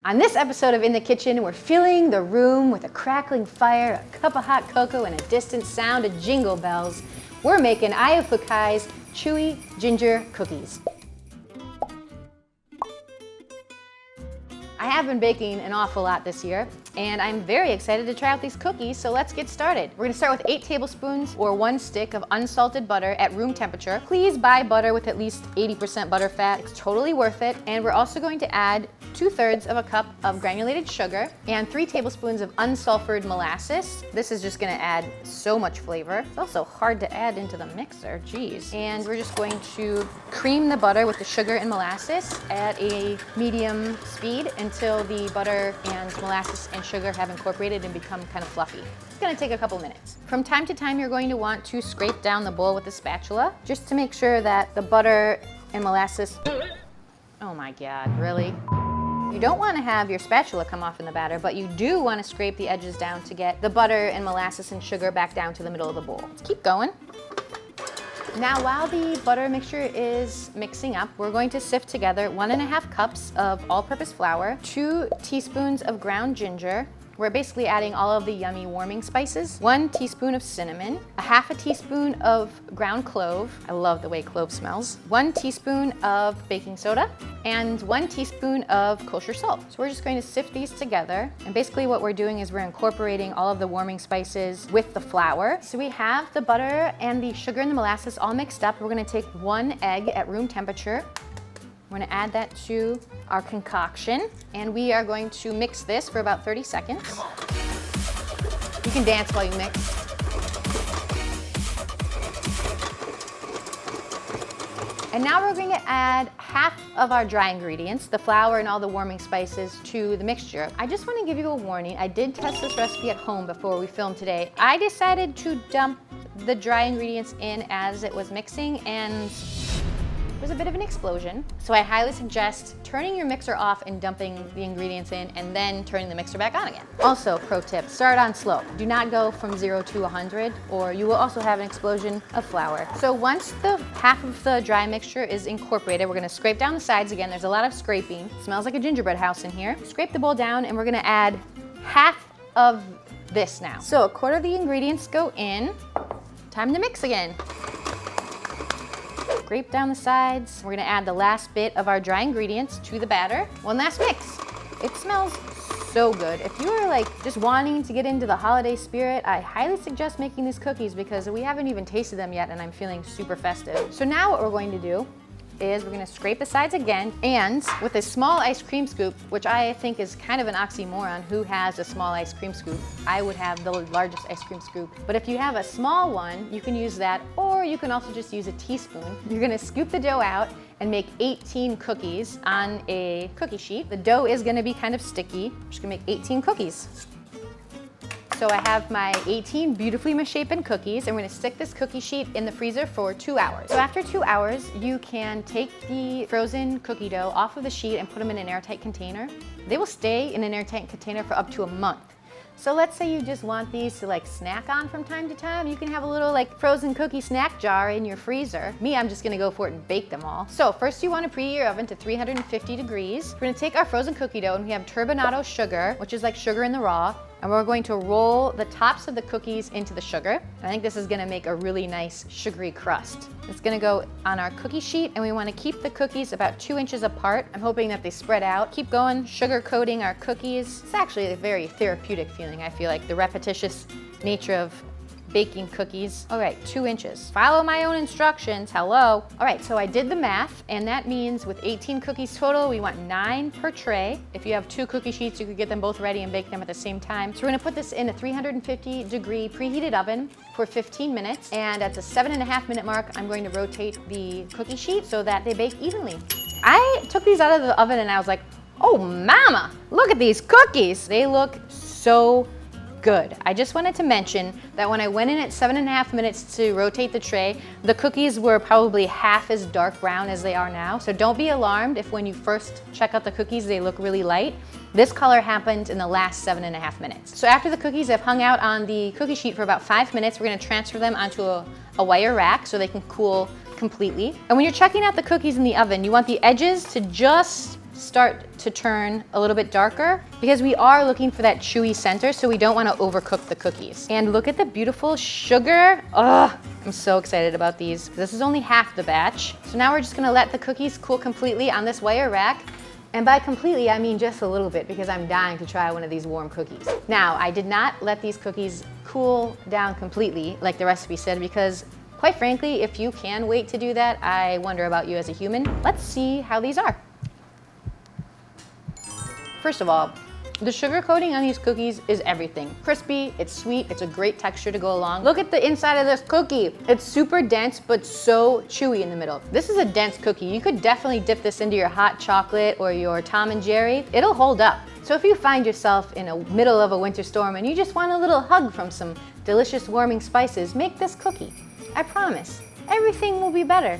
On this episode of In the Kitchen, we're filling the room with a crackling fire, a cup of hot cocoa, and a distant sound of jingle bells. We're making Fukai's chewy ginger cookies. I have been baking an awful lot this year, and I'm very excited to try out these cookies, so let's get started. We're gonna start with 8 tablespoons or 1 stick of unsalted butter at room temperature. Please buy butter with at least 80% butter fat. It's totally worth it. And we're also going to add 2/3 of a cup of granulated sugar and 3 tablespoons of unsulfured molasses. This is just gonna add so much flavor. It's also hard to add into the mixer, geez. And we're just going to cream the butter with the sugar and molasses at a medium speed until the butter and molasses and sugar have incorporated and become kind of fluffy. It's gonna take a couple minutes. From time to time, you're going to want to scrape down the bowl with a spatula just to make sure that the butter and molasses, oh my God, really? You don't want to have your spatula come off in the batter, but you do want to scrape the edges down to get the butter and molasses and sugar back down to the middle of the bowl. Let's keep going. Now, while the butter mixture is mixing up, we're going to sift together 1½ cups of all-purpose flour, 2 teaspoons of ground ginger. We're basically adding all of the yummy warming spices, 1 teaspoon of cinnamon, 1/2 teaspoon of ground clove. I love the way clove smells. 1 teaspoon of baking soda and 1 teaspoon of kosher salt. So we're just going to sift these together. And basically what we're doing is we're incorporating all of the warming spices with the flour. So we have the butter and the sugar and the molasses all mixed up. We're gonna take 1 egg at room temperature. We're gonna add that to our concoction, and we are going to mix this for about 30 seconds. You can dance while you mix. And now we're going to add half of our dry ingredients, the flour and all the warming spices, to the mixture. I just want to give you a warning. I did test this recipe at home before we filmed today. I decided to dump the dry ingredients in as it was mixing, and it was a bit of an explosion. So I highly suggest turning your mixer off and dumping the ingredients in and then turning the mixer back on again. Also, pro tip, start on slow. Do not go from 0 to 100 or you will also have an explosion of flour. So once the half of the dry mixture is incorporated, we're gonna scrape down the sides again. There's a lot of scraping. It smells like a gingerbread house in here. Scrape the bowl down and we're gonna add half of this now. So 1/4 of the ingredients go in. Time to mix again. Scrape down the sides. We're gonna add the last bit of our dry ingredients to the batter. One last mix. It smells so good. If you are like just wanting to get into the holiday spirit, I highly suggest making these cookies because we haven't even tasted them yet and I'm feeling super festive. So now what we're going to do is we're gonna scrape the sides again, and with a small ice cream scoop, which I think is kind of an oxymoron, who has a small ice cream scoop? I would have the largest ice cream scoop. But if you have a small one, you can use that, or you can also just use a teaspoon. You're gonna scoop the dough out and make 18 cookies on a cookie sheet. The dough is gonna be kind of sticky. I'm just gonna make 18 cookies. So I have my 18 beautifully misshapen cookies, and we're gonna stick this cookie sheet in the freezer for 2 hours. So after 2 hours, you can take the frozen cookie dough off of the sheet and put them in an airtight container. They will stay in an airtight container for up to a month. So let's say you just want these to like snack on from time to time. You can have a little like frozen cookie snack jar in your freezer. Me, I'm just gonna go for it and bake them all. So first you wanna preheat your oven to 350 degrees. We're gonna take our frozen cookie dough and we have turbinado sugar, which is like sugar in the raw. And we're going to roll the tops of the cookies into the sugar. I think this is gonna make a really nice sugary crust. It's gonna go on our cookie sheet, and we wanna keep the cookies about 2 inches apart. I'm hoping that they spread out. Keep going, sugar coating our cookies. It's actually a very therapeutic feeling, I feel like, the repetitious nature of baking cookies. All right, 2 inches. Follow my own instructions, hello. All right, so I did the math, and that means with 18 cookies total, we want 9 per tray. If you have 2 cookie sheets, you could get them both ready and bake them at the same time. So we're gonna put this in a 350 degree preheated oven for 15 minutes, and at the 7.5 minute mark, I'm going to rotate the cookie sheet so that they bake evenly. I took these out of the oven and I was like, oh mama, look at these cookies. They look so good. I just wanted to mention that when I went in at 7.5 minutes to rotate the tray, the cookies were probably half as dark brown as they are now. So don't be alarmed if when you first check out the cookies, they look really light. This color happened in the last 7.5 minutes. So after the cookies have hung out on the cookie sheet for about 5 minutes, we're gonna transfer them onto a wire rack so they can cool completely. And when you're checking out the cookies in the oven, you want the edges to just start to turn a little bit darker because we are looking for that chewy center, so we don't want to overcook the cookies. And look at the beautiful sugar. Ugh, I'm so excited about these. This is only half the batch. So now we're just gonna let the cookies cool completely on this wire rack. And by completely, I mean just a little bit because I'm dying to try one of these warm cookies. Now, I did not let these cookies cool down completely like the recipe said because quite frankly, if you can wait to do that, I wonder about you as a human. Let's see how these are. First of all, the sugar coating on these cookies is everything. Crispy, it's sweet, it's a great texture to go along. Look at the inside of this cookie. It's super dense, but so chewy in the middle. This is a dense cookie. You could definitely dip this into your hot chocolate or your Tom and Jerry. It'll hold up. So if you find yourself in the middle of a winter storm and you just want a little hug from some delicious warming spices, make this cookie. I promise, everything will be better.